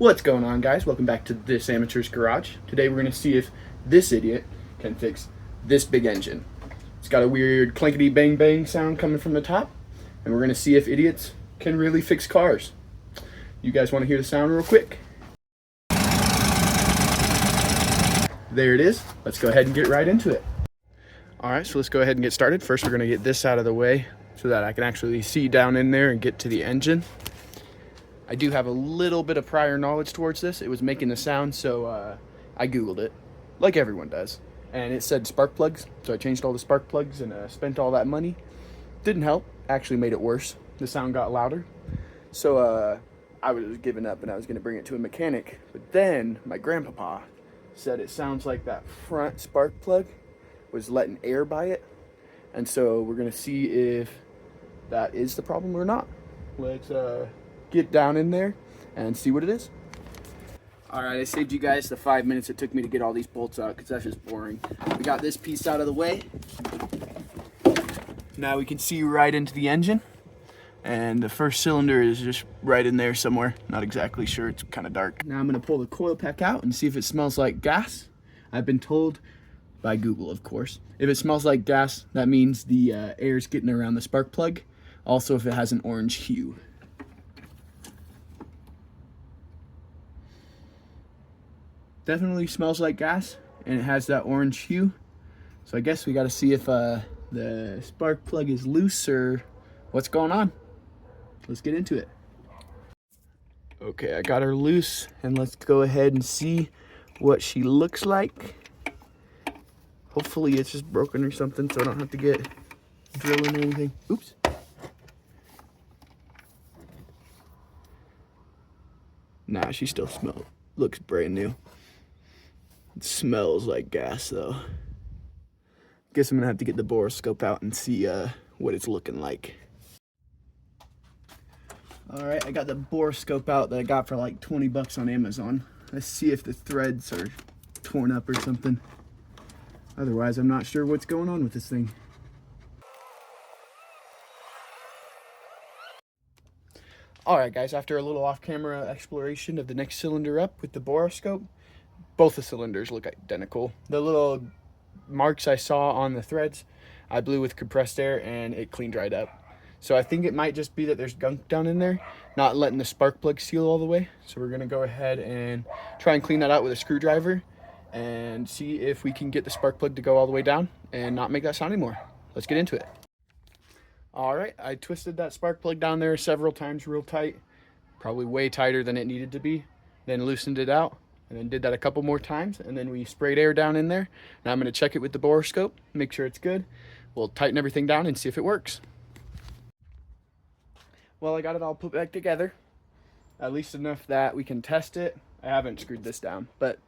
What's going on, guys? Welcome back to This Amateur's Garage. Today we're going to see if this idiot can fix this big engine. It's got a weird clankety bang bang sound coming from the top, and we're going to see if idiots can really fix cars. You guys want to hear the sound real quick? There it is. Let's go ahead and get right into it. Alright, so let's go ahead and get started. First we're going to get this out of the way so that I can actually see down in there and get to the engine. I do have a little bit of prior knowledge towards this. It was making the sound, so I Googled it, like everyone does. And it said spark plugs, so I changed all the spark plugs and spent all that money. Didn't help, actually made it worse. The sound got louder. So I was giving up and I was gonna bring it to a mechanic. But then my grandpapa said it sounds like that front spark plug was letting air by it. And so we're gonna see if that is the problem or not. Let's get down in there and see what it is. Alright, I saved you guys the 5 minutes it took me to get all these bolts out because that's just boring. We got this piece out of the way. Now we can see right into the engine. And the first cylinder is just right in there somewhere. Not exactly sure, it's kind of dark. Now I'm going to pull the coil pack out and see if it smells like gas. I've been told, by Google of course, if it smells like gas, that means the air's getting around the spark plug. Also if it has an orange hue. Definitely smells like gas and it has that orange hue, so I guess we got to see if the spark plug is loose or what's going on. Let's get into it. Okay, I got her loose and let's go ahead and see what she looks like. Hopefully it's just broken or something so I don't have to get drilling or anything. Oops. Nah, she still looks brand new. It smells like gas though. Guess I'm gonna have to get the borescope out and see what it's looking like. Alright, I got the borescope out that I got for like 20 bucks on Amazon. Let's see if the threads are torn up or something. Otherwise, I'm not sure what's going on with this thing. Alright guys, after a little off-camera exploration of the next cylinder up with the borescope, both the cylinders look identical. The little marks I saw on the threads, I blew with compressed air and it clean dried up. So I think it might just be that there's gunk down in there, not letting the spark plug seal all the way. So we're gonna go ahead and try and clean that out with a screwdriver and see if we can get the spark plug to go all the way down and not make that sound anymore. Let's get into it. All right, I twisted that spark plug down there several times real tight, probably way tighter than it needed to be, then loosened it out. And then did that a couple more times, and then we sprayed air down in there. Now I'm gonna check it with the borescope, make sure it's good. We'll tighten everything down and see if it works. Well, I got it all put back together, at least enough that we can test it. I haven't screwed this down, but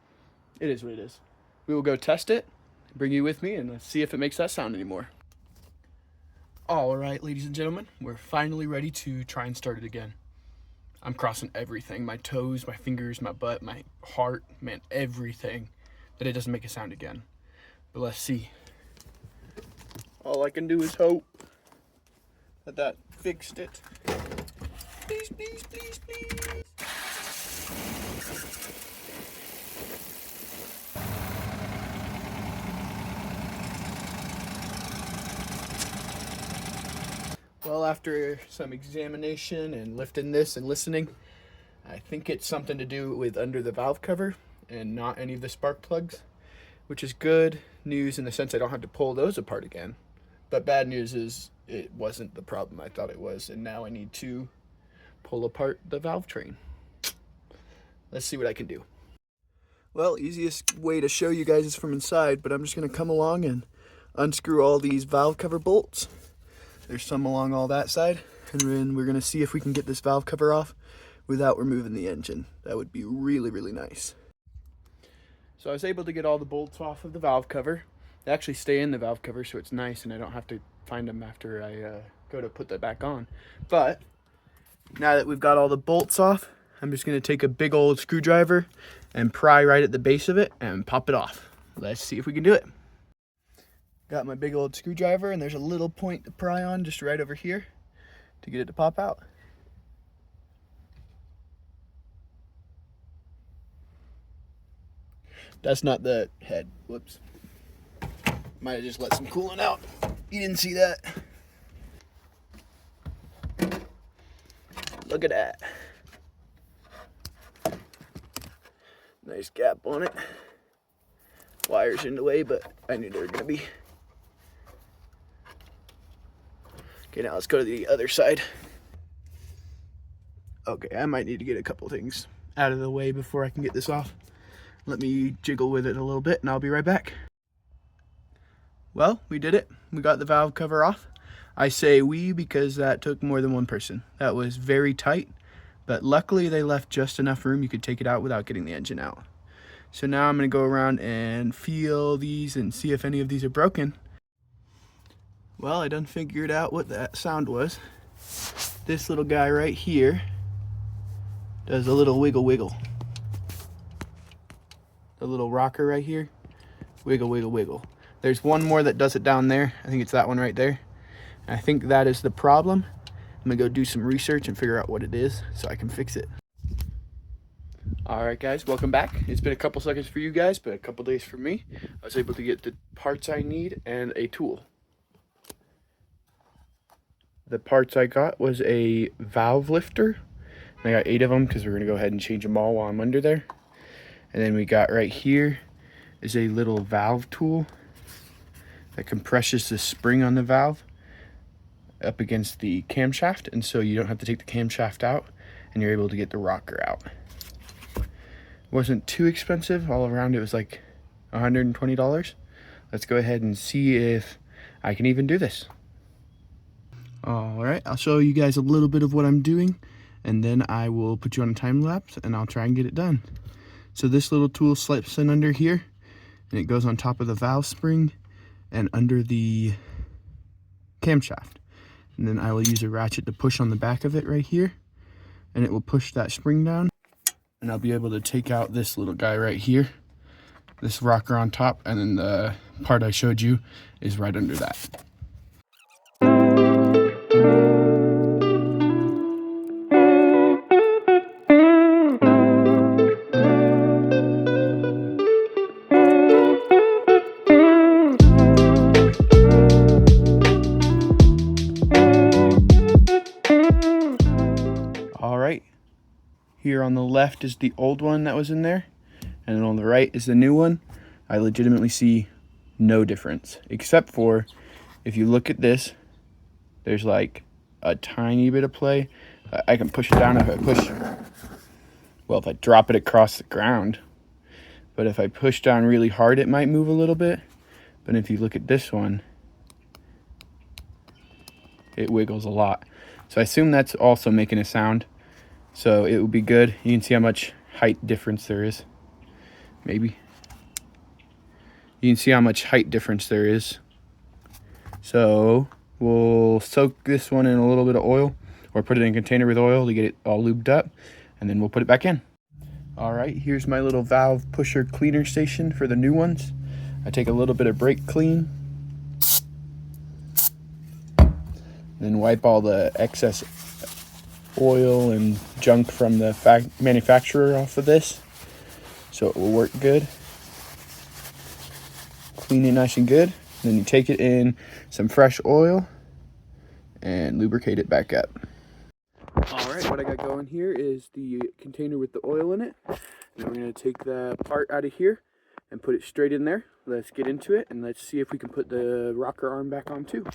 it is what it is. We will go test it, bring you with me, and let's see if it makes that sound anymore. All right, ladies and gentlemen, we're finally ready to try and start it again. I'm crossing everything, my toes, my fingers, my butt, my heart, man, everything, that it doesn't make a sound again. But let's see. All I can do is hope that that fixed it. Please, please, please, please. Well, after some examination and lifting this and listening, I think it's something to do with under the valve cover and not any of the spark plugs, which is good news in the sense I don't have to pull those apart again. But bad news is it wasn't the problem I thought it was, and now I need to pull apart the valve train. Let's see what I can do. Well, easiest way to show you guys is from inside, but I'm just going to come along and unscrew all these valve cover bolts. There's some along all that side, and then we're going to see if we can get this valve cover off without removing the engine. That would be really, really nice. So I was able to get all the bolts off of the valve cover. They actually stay in the valve cover, so it's nice, and I don't have to find them after I go to put that back on. But now that we've got all the bolts off, I'm just going to take a big old screwdriver and pry right at the base of it and pop it off. Let's see if we can do it. Got my big old screwdriver, and there's a little point to pry on just right over here to get it to pop out. That's not the head. Whoops. Might have just let some coolant out. You didn't see that. Look at that. Nice gap on it. Wires in the way, but I knew they were gonna be. Okay, now let's go to the other side. Okay, I might need to get a couple things out of the way before I can get this off. Let me jiggle with it a little bit and I'll be right back. Well, we did it. We got the valve cover off. I say we because that took more than one person. That was very tight, but luckily they left just enough room you could take it out without getting the engine out. So now I'm gonna go around and feel these and see if any of these are broken. Well, I done figured out what that sound was. This little guy right here does a little wiggle wiggle. The little rocker right here, wiggle wiggle wiggle. There's one more that does it down there. I think it's that one right there. I think that is the problem. I'm gonna go do some research and figure out what it is so I can fix it. All right, guys, welcome back. It's been a couple seconds for you guys, but a couple days for me. I was able to get the parts I need and a tool. The parts I got was a valve lifter. I got 8 of them because we're gonna go ahead and change them all while I'm under there. And then we got right here is a little valve tool that compresses the spring on the valve up against the camshaft, and so you don't have to take the camshaft out and you're able to get the rocker out. Wasn't too expensive. All around it was like $120. Let's go ahead and see if I can even do this. All right, I'll show you guys a little bit of what I'm doing, and then I will put you on a time lapse and I'll try and get it done. So this little tool slips in under here and it goes on top of the valve spring and under the camshaft. And then I will use a ratchet to push on the back of it right here, and it will push that spring down. And I'll be able to take out this little guy right here, this rocker on top, and then the part I showed you is right under that. All right. Here on the left is the old one that was in there, and then on the right is the new one. I legitimately see no difference, except for if you look at this, there's like a tiny bit of play. I can push it down if I push, well, if I drop it across the ground. But if I push down really hard, it might move a little bit. But if you look at this one, it wiggles a lot. So I assume that's also making a sound. So it would be good. You can see how much height difference there is. Maybe. You can see how much height difference there is. So we'll soak this one in a little bit of oil, or put it in a container with oil to get it all lubed up, and then we'll put it back in. All right, here's my little valve pusher cleaner station for the new ones. I take a little bit of brake clean, then wipe all the excess oil and junk from the manufacturer off of this so it will work good. Clean it nice and good, then you take it in some fresh oil and lubricate it back up. Alright, what I got going here is the container with the oil in it. Now we're going to take the part out of here and put it straight in there. Let's get into it and let's see if we can put the rocker arm back on too.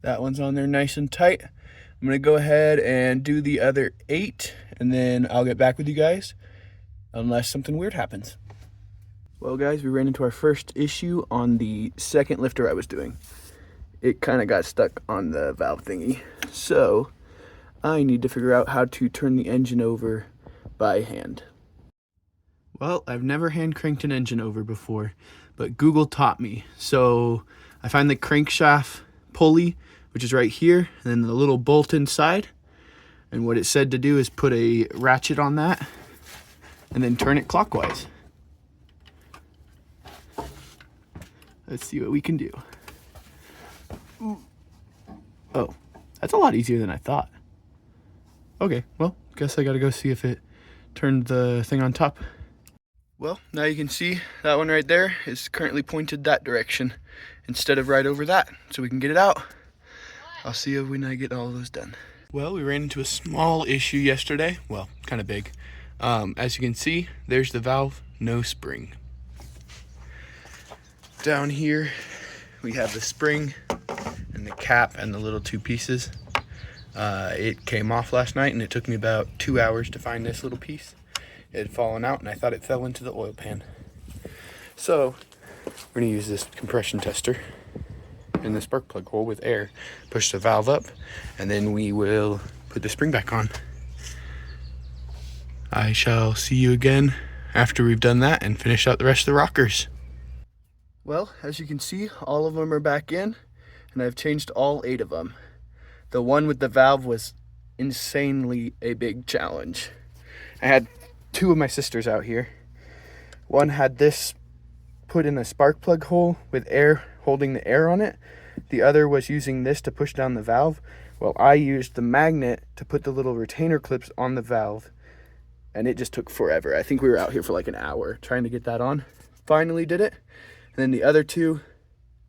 That one's on there nice and tight. I'm gonna go ahead and do the other 8, and then I'll get back with you guys unless something weird happens. Well guys, we ran into our first issue on the second lifter I was doing. It kind of got stuck on the valve thingy. So I need to figure out how to turn the engine over by hand. Well, I've never hand cranked an engine over before, but Google taught me. So I find the crankshaft pulley, which is right here, and then the little bolt inside. And what it said to do is put a ratchet on that and then turn it clockwise. Let's see what we can do. Oh, that's a lot easier than I thought. Okay, well, guess I gotta go see if it turned the thing on top. Well, now you can see that one right there is currently pointed that direction instead of right over that, so we can get it out. I'll see you when I get all of those done. Well, we ran into a small issue yesterday. Well, kind of big. As you can see, there's the valve, no spring. Down here, we have the spring and the cap and the little two pieces. It came off last night and it took me about 2 hours to find this little piece. It had fallen out and I thought it fell into the oil pan. So, we're gonna use this compression tester in the spark plug hole with air, push the valve up, and then we will put the spring back on. I shall see you again after we've done that and finish out the rest of the rockers. Well, as you can see, all of them are back in, and I've changed all 8 of them. The one with the valve was insanely a big challenge. I had 2 of my sisters out here. One had this put in a spark plug hole with air holding the air on it. The other was using this to push down the valve. Well, I used the magnet to put the little retainer clips on the valve, and it just took forever. I think we were out here for like an hour trying to get that on. Finally did it. And then the other 2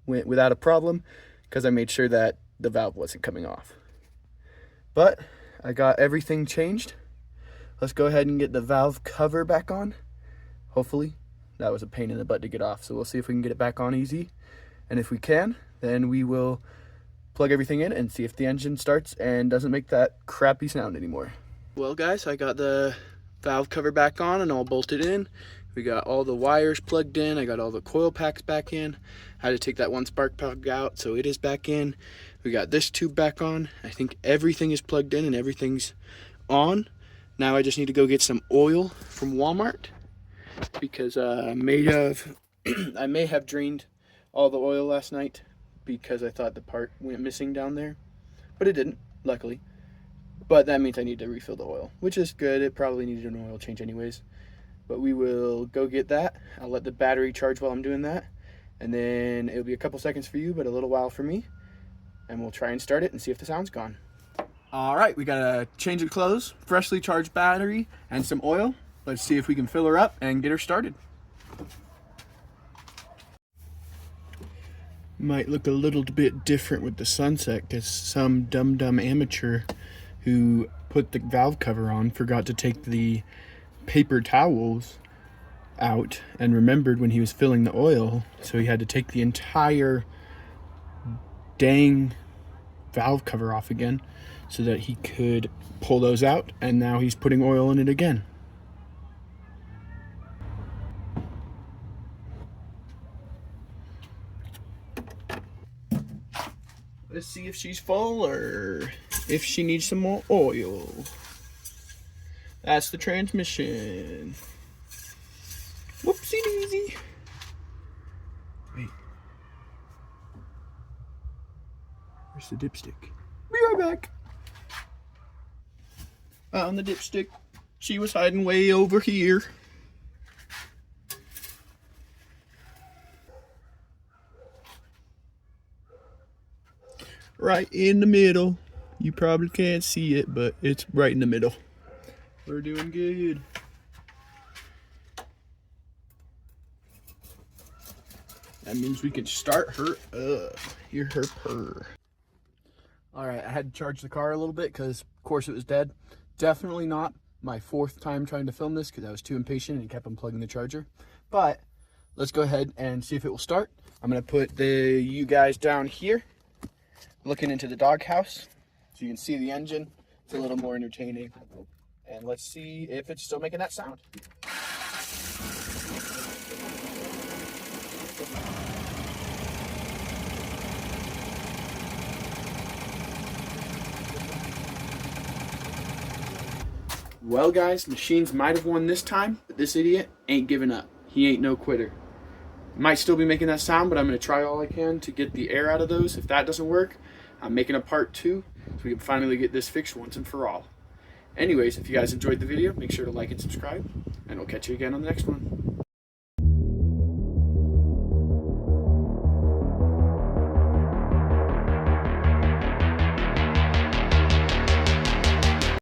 went without a problem because I made sure that the valve wasn't coming off. But I got everything changed. Let's go ahead and get the valve cover back on. Hopefully. That was a pain in the butt to get off, so we'll see if we can get it back on easy. And if we can, then we will plug everything in and see if the engine starts and doesn't make that crappy sound anymore. Well guys, I got the valve cover back on and all bolted in. We got all the wires plugged in. I got all the coil packs back in. I had to take that one spark plug out, so it is back in. We got this tube back on. I think everything is plugged in and everything's on. Now I just need to go get some oil from Walmart because I may have drained all the oil last night because I thought the part went missing down there, but it didn't, luckily. But that means I need to refill the oil, which is good. It probably needed an oil change anyways. But we will go get that. I'll let the battery charge while I'm doing that. And then it'll be a couple seconds for you, but a little while for me. And we'll try and start it and see if the sound's gone. All right, we got a change of clothes, freshly charged battery, and some oil. Let's see if we can fill her up and get her started. Might look a little bit different with the sunset because some dumb amateur who put the valve cover on forgot to take the paper towels out and remembered when he was filling the oil, so he had to take the entire dang valve cover off again so that he could pull those out, and now he's putting oil in it again. Let's see if she's full or if she needs some more oil. That's the transmission. Whoopsie daisy. Wait. Where's the dipstick? Be right back. Found the dipstick. She was hiding way over here. Right in the middle. You probably can't see it, but it's right in the middle. We're doing good. That means we can start her up. Hear her purr. All right, I had to charge the car a little bit because, of course, it was dead. Definitely not my 4th time trying to film this because I was too impatient and kept unplugging the charger. But let's go ahead and see if it will start. I'm going to put you guys down here, looking into the doghouse, so you can see the engine. It's a little more entertaining. And let's see if it's still making that sound. Well guys, machines might have won this time, but this idiot ain't giving up. He ain't no quitter. Might still be making that sound, but I'm going to try all I can to get the air out of those. If that doesn't work, I'm making a part 2 so we can finally get this fixed once and for all. Anyways, if you guys enjoyed the video, make sure to like and subscribe, and we'll catch you again on the next one.